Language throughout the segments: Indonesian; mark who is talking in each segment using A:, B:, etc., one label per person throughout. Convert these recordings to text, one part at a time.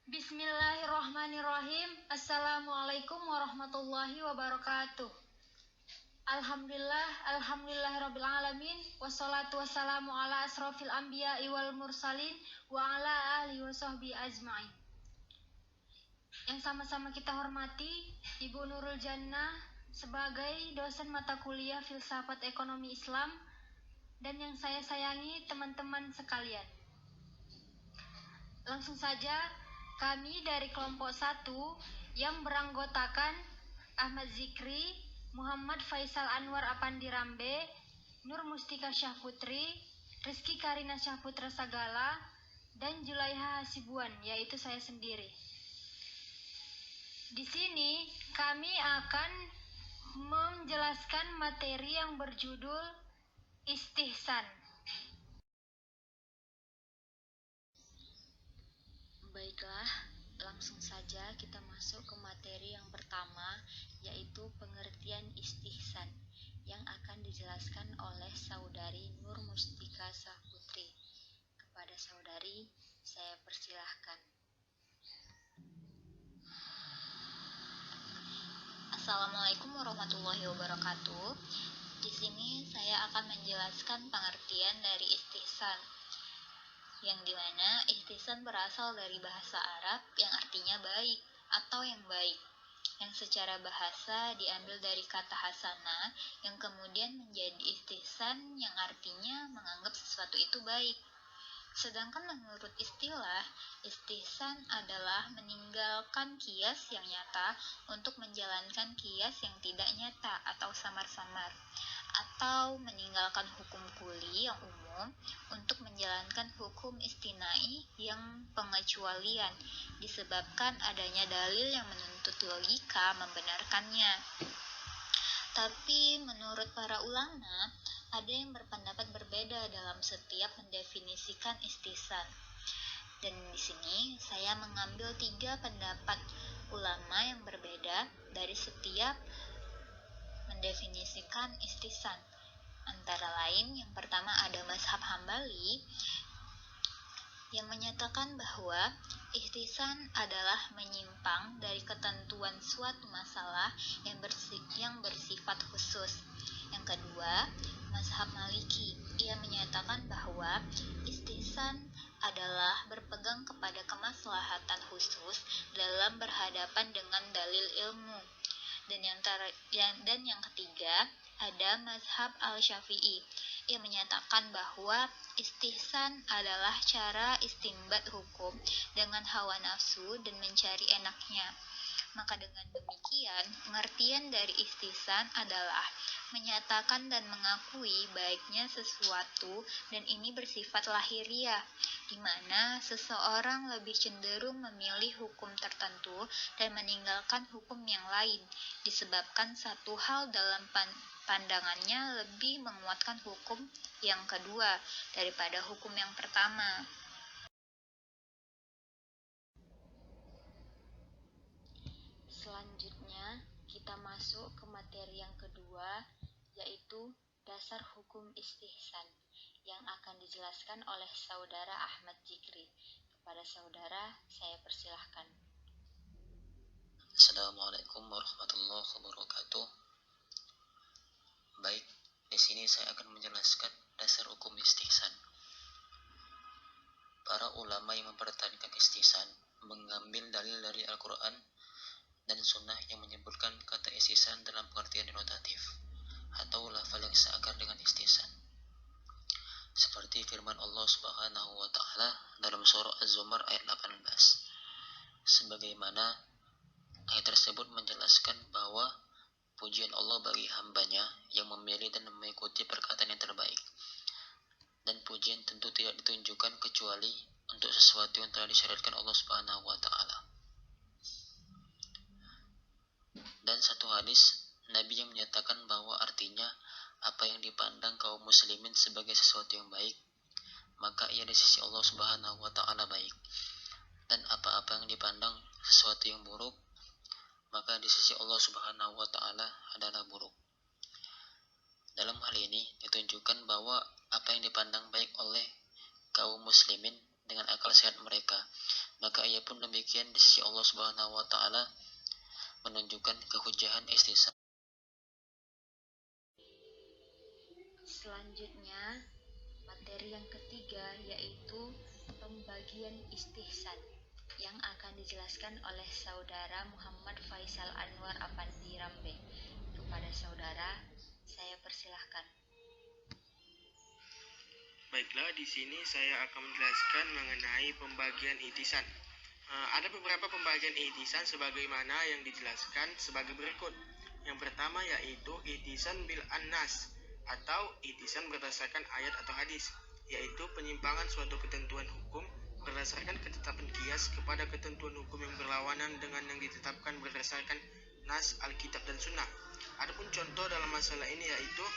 A: Bismillahirrahmanirrahim. Assalamualaikum warahmatullahi wabarakatuh. Alhamdulillahirrabbilalamin. Wassalatu wassalamu ala asrofil anbiya wal mursalin wa ala alihi wa sahbihi ajma'in. Yang sama-sama kita hormati Ibu Nurul Jannah sebagai dosen mata kuliah Filsafat Ekonomi Islam, dan yang saya sayangi teman-teman sekalian. Langsung saja, kami dari kelompok 1 yang beranggotakan Ahmad Zikri, Muhammad Faisal Anwar Apandi Rambe, Nur Mustika Syahputri, Rizky Karina Syahputra Sagala, dan Julaiha Hasibuan, yaitu saya sendiri. Di sini kami akan menjelaskan materi yang berjudul istihsan. Baiklah, langsung saja kita masuk ke materi yang pertama, yaitu pengertian istihsan, yang akan dijelaskan oleh Saudari Nur Mustika Syahputri. Kepada saudari, saya persilahkan.
B: Assalamualaikum warahmatullahi wabarakatuh. Di sini saya akan menjelaskan pengertian dari istihsan, yang dimana istihsan berasal dari bahasa Arab yang artinya baik atau yang baik, yang secara bahasa diambil dari kata hasanah yang kemudian menjadi istihsan yang artinya menganggap sesuatu itu baik. Sedangkan menurut istilah, istihsan adalah meninggalkan kias yang nyata untuk menjalankan kias yang tidak nyata atau samar-samar, atau meninggalkan hukum kuli yang umum untuk menjalankan hukum istinai yang pengecualian disebabkan adanya dalil yang menuntut logika membenarkannya. Tapi menurut para ulama, ada yang berpendapat berbeda dalam setiap mendefinisikan istihsan. Dan di sini saya mengambil 3 pendapat ulama yang berbeda dari setiap mendefinisikan istihsan. Antara lain, yang pertama ada mazhab Hambali yang menyatakan bahwa istihsan adalah menyimpang dari ketentuan suatu masalah yang bersifat khusus. Yang kedua, mazhab Maliki, ia menyatakan bahwa istihsan adalah berpegang kepada kemaslahatan khusus dalam berhadapan dengan dalil ilmu. Dan yang ketiga, ada mazhab Al-Syafi'i. Ia menyatakan bahwa istihsan adalah cara istinbat hukum dengan hawa nafsu dan mencari enaknya. Maka dengan demikian, pengertian dari istihsan adalah menyatakan dan mengakui baiknya sesuatu, dan ini bersifat lahiriah, di mana seseorang lebih cenderung memilih hukum tertentu dan meninggalkan hukum yang lain, disebabkan satu hal dalam pandangannya lebih menguatkan hukum yang kedua daripada hukum yang pertama.
A: Selanjutnya, kita masuk ke materi yang kedua, yaitu dasar hukum istihsan, yang akan dijelaskan oleh Saudara Ahmad Zikri. Kepada saudara, saya persilahkan.
C: Assalamualaikum warahmatullahi wabarakatuh. Baik, di sini saya akan menjelaskan dasar hukum istihsan. Para ulama yang mempertahankan istihsan mengambil dalil dari Al-Quran dan Sunnah yang menyebutkan kata istihsan dalam pengertian denotatif atau lafal yang seakar dengan istihsan, seperti firman Allah Subhanahu wa Ta'ala dalam surah Az-Zumar ayat 18. Sebagaimana ayat tersebut menjelaskan bahwa pujian Allah bagi hambanya yang memilih dan mengikuti perkataan yang terbaik, dan pujian tentu tidak ditunjukkan kecuali untuk sesuatu yang telah disyariatkan Allah Subhanahu wa Ta'ala. Dan satu hadis Nabi yang menyatakan bahwa artinya apa yang dipandang kaum muslimin sebagai sesuatu yang baik, maka ia di sisi Allah Subhanahu wa Ta'ala baik, dan apa-apa yang dipandang sesuatu yang buruk, maka di sisi Allah Subhanahu wa Ta'ala adalah buruk. Dalam hal ini ditunjukkan bahwa apa yang dipandang baik oleh kaum muslimin dengan akal sehat mereka, maka ia pun demikian di sisi Allah Subhanahu wa taala menunjukkan kehujahan istihsan.
B: Selanjutnya, materi yang ketiga yaitu pembagian istihsan yang akan dijelaskan oleh Saudara Muhammad Faisal Anwar Apandi Rambe. Kepada saudara, saya persilahkan.
D: Baiklah, di sini saya akan menjelaskan mengenai pembagian ihtisan. Ada beberapa pembagian ihtisan sebagaimana yang dijelaskan sebagai berikut. Yang pertama yaitu ihtisan bil annas atau ihtisan berdasarkan ayat atau hadis, yaitu penyimpangan suatu ketentuan hukum berdasarkan ketetapan kias kepada ketentuan hukum yang berlawanan dengan yang ditetapkan berdasarkan nas Alkitab dan Sunnah. Adapun contoh dalam masalah ini yaitu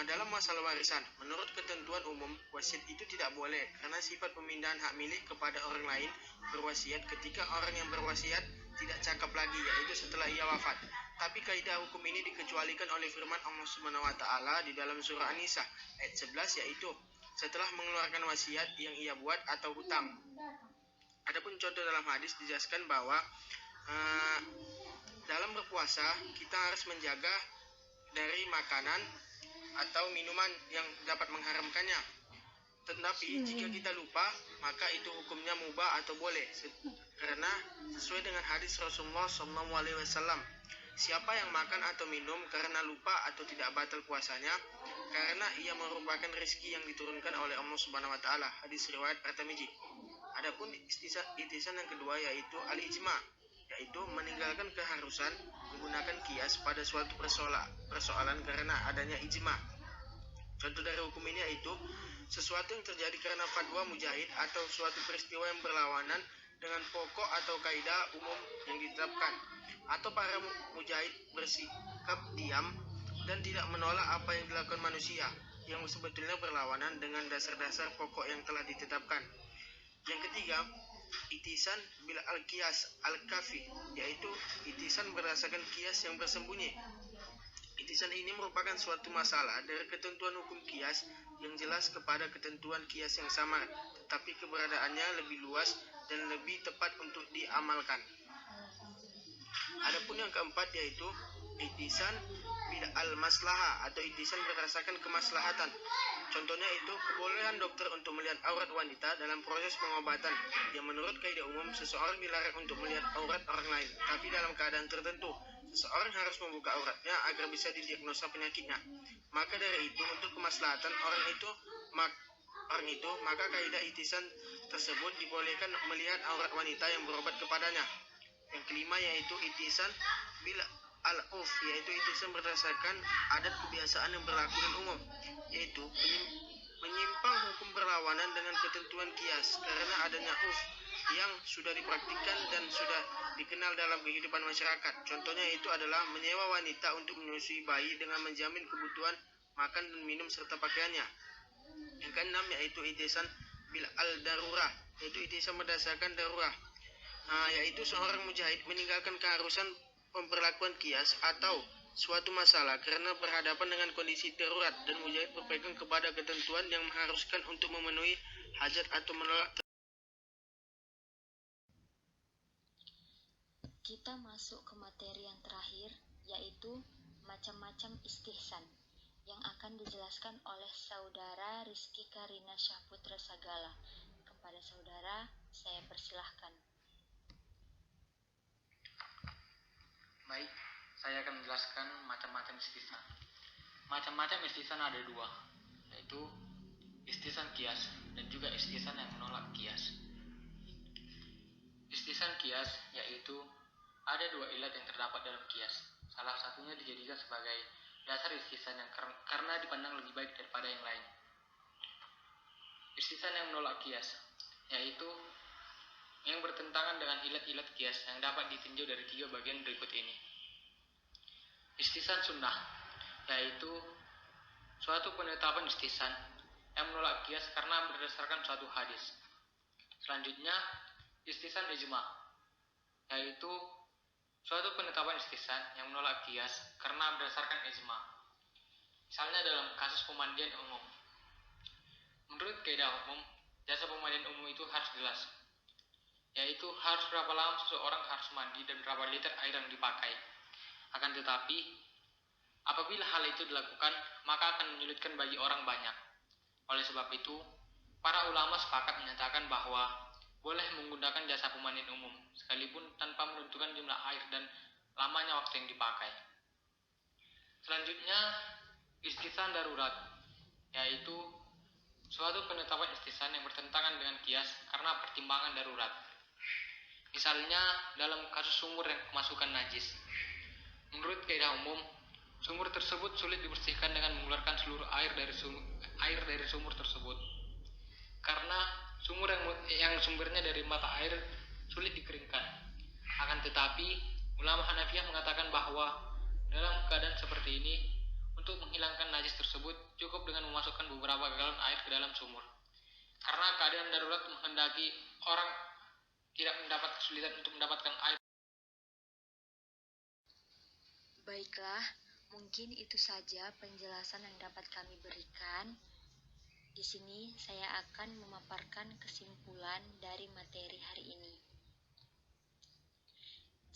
D: dalam masalah warisan, menurut ketentuan umum, wasiat itu tidak boleh karena sifat pemindahan hak milik kepada orang lain berwasiat ketika orang yang berwasiat tidak cakap lagi, yaitu setelah ia wafat. Tapi kaidah hukum ini dikecualikan oleh firman Allah Subhanahu wa taala di dalam surah An-Nisa ayat 11, yaitu setelah mengeluarkan wasiat yang ia buat atau hutang. Adapun contoh dalam hadis dijelaskan bahwa dalam berpuasa kita harus menjaga dari makanan atau minuman yang dapat mengharamkannya. Tetapi jika kita lupa, maka itu hukumnya mubah atau boleh, karena sesuai dengan hadis Rasulullah SAW, siapa yang makan atau minum karena lupa atau tidak batal puasanya, karena ia merupakan rezeki yang diturunkan oleh Allah Subhanahu Wa Taala. Hadis riwayat At-Tirmidzi. Adapun ihtisan yang kedua yaitu al-ijma, yaitu meninggalkan keharusan menggunakan kias pada suatu persoalan karena adanya ijma. Contoh dari hukum ini yaitu sesuatu yang terjadi karena fatwa mujahid atau suatu peristiwa yang berlawanan dengan pokok atau kaidah umum yang ditetapkan, atau para mujahid bersikap diam dan tidak menolak apa yang dilakukan manusia yang sebetulnya berlawanan dengan dasar-dasar pokok yang telah ditetapkan. Yang ketiga, ihtisan bil al-qiyas al-kafi, yaitu ihtisan berdasarkan kias yang bersembunyi. Ihtisan ini merupakan suatu masalah dari ketentuan hukum kias yang jelas kepada ketentuan kias yang samar, tetapi keberadaannya lebih luas dan lebih tepat untuk diamalkan. Adapun yang keempat yaitu ihtisan bil al-maslahah atau ihtisan berdasarkan kemaslahatan. Contohnya itu kebolehan dokter untuk melihat aurat wanita dalam proses pengobatan, yang menurut kaidah umum seseorang dilarang untuk melihat aurat orang lain, tapi dalam keadaan tertentu seseorang harus membuka auratnya agar bisa didiagnosa penyakitnya. Maka dari itu untuk kemaslahatan orang itu maka kaidah ihtisan tersebut dibolehkan melihat aurat wanita yang berobat kepadanya. Yang kelima yaitu ihtisan bil al-urf, yaitu ihtisan berdasarkan adat kebiasaan yang berlaku dan umum, yaitu menyimpang hukum berlawanan dengan ketentuan kias karena adanya urf yang sudah dipraktikkan dan sudah dikenal dalam kehidupan masyarakat. Contohnya itu adalah menyewa wanita untuk menyusui bayi dengan menjamin kebutuhan makan dan minum serta pakaiannya. Yang keenam yaitu ihtisan bil al-darurah, yaitu ihtisan berdasarkan darurah, yaitu seorang mujahid meninggalkan keharusan pemberlakuan kias atau suatu masalah karena berhadapan dengan kondisi darurat dan mujahid berpegang kepada ketentuan yang mengharuskan untuk memenuhi hajat atau menolak.
B: Kita masuk ke materi yang terakhir, yaitu macam-macam istihsan yang akan dijelaskan oleh Saudara Rizky Karina Syahputra Sagala. Kepada saudara, saya persilahkan.
E: Baik, saya akan menjelaskan macam-macam istihsan. Macam-macam istihsan ada dua, yaitu istihsan kias dan juga istihsan yang menolak kias. Istihsan kias yaitu ada dua ilat yang terdapat dalam kias. Salah satunya dijadikan sebagai dasar istihsan yang karena dipandang lebih baik daripada yang lain. Istihsan yang menolak kias yaitu yang bertentangan dengan ilat-ilat kias yang dapat ditinjau dari tiga bagian berikut ini. Istihsan sunnah yaitu suatu penetapan istihsan yang menolak kias karena berdasarkan suatu hadis. Selanjutnya, istihsan ijma yaitu suatu penetapan istihsan yang menolak kias karena berdasarkan ijma. Misalnya dalam kasus pemandian umum. Menurut kaidah hukum, jasa pemandian umum itu harus jelas. yaitu harus berapa lama seseorang harus mandi dan berapa liter air yang dipakai. Akan tetapi, apabila hal itu dilakukan, maka akan menyulitkan bagi orang banyak. Oleh sebab itu, para ulama sepakat menyatakan bahwa boleh menggunakan jasa pemandian umum, sekalipun tanpa menentukan jumlah air dan lamanya waktu yang dipakai. Selanjutnya, istihsan darurat, yaitu suatu penetapan istihsan yang bertentangan dengan qiyas karena pertimbangan darurat. Misalnya, dalam kasus sumur yang kemasukan najis. Menurut kaidah umum, sumur tersebut sulit dibersihkan dengan mengeluarkan seluruh air dari sumur tersebut. Karena sumur yang sumbernya dari mata air sulit dikeringkan. Akan tetapi, ulama Hanafiyah mengatakan bahwa dalam keadaan seperti ini, untuk menghilangkan najis tersebut cukup dengan memasukkan beberapa galon air ke dalam sumur. Karena keadaan darurat menghendaki orang tidak mendapat kesulitan untuk mendapatkan air.
B: Baiklah, mungkin itu saja penjelasan yang dapat kami berikan. Di sini saya akan memaparkan kesimpulan dari materi hari ini.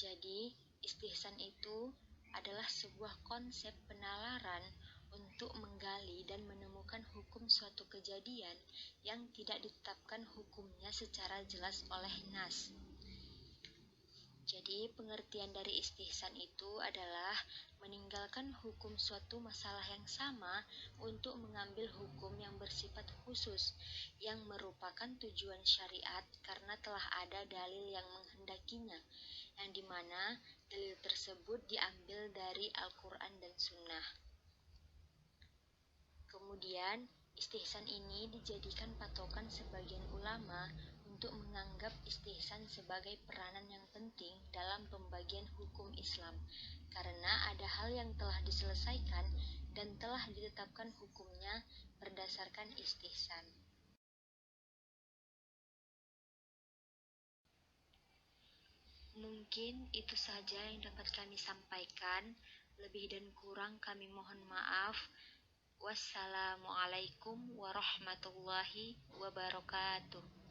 B: Jadi, istihsan itu adalah sebuah konsep penalaran untuk menggali dan menemukan hukum suatu kejadian yang tidak ditetapkan hukumnya secara jelas oleh nas. Jadi, pengertian dari istihsan itu adalah meninggalkan hukum suatu masalah yang sama untuk mengambil hukum yang bersifat khusus, yang merupakan tujuan syariat karena telah ada dalil yang menghendakinya, yang dimana dalil tersebut diambil dari Al-Quran dan Sunnah. Kemudian, istihsan ini dijadikan patokan sebagian ulama untuk menganggap istihsan sebagai peranan yang penting dalam pembagian hukum Islam, karena ada hal yang telah diselesaikan dan telah ditetapkan hukumnya berdasarkan istihsan. Mungkin itu saja yang dapat kami sampaikan. Lebih dan kurang kami mohon maaf. Wassalamualaikum warahmatullahi wabarakatuh.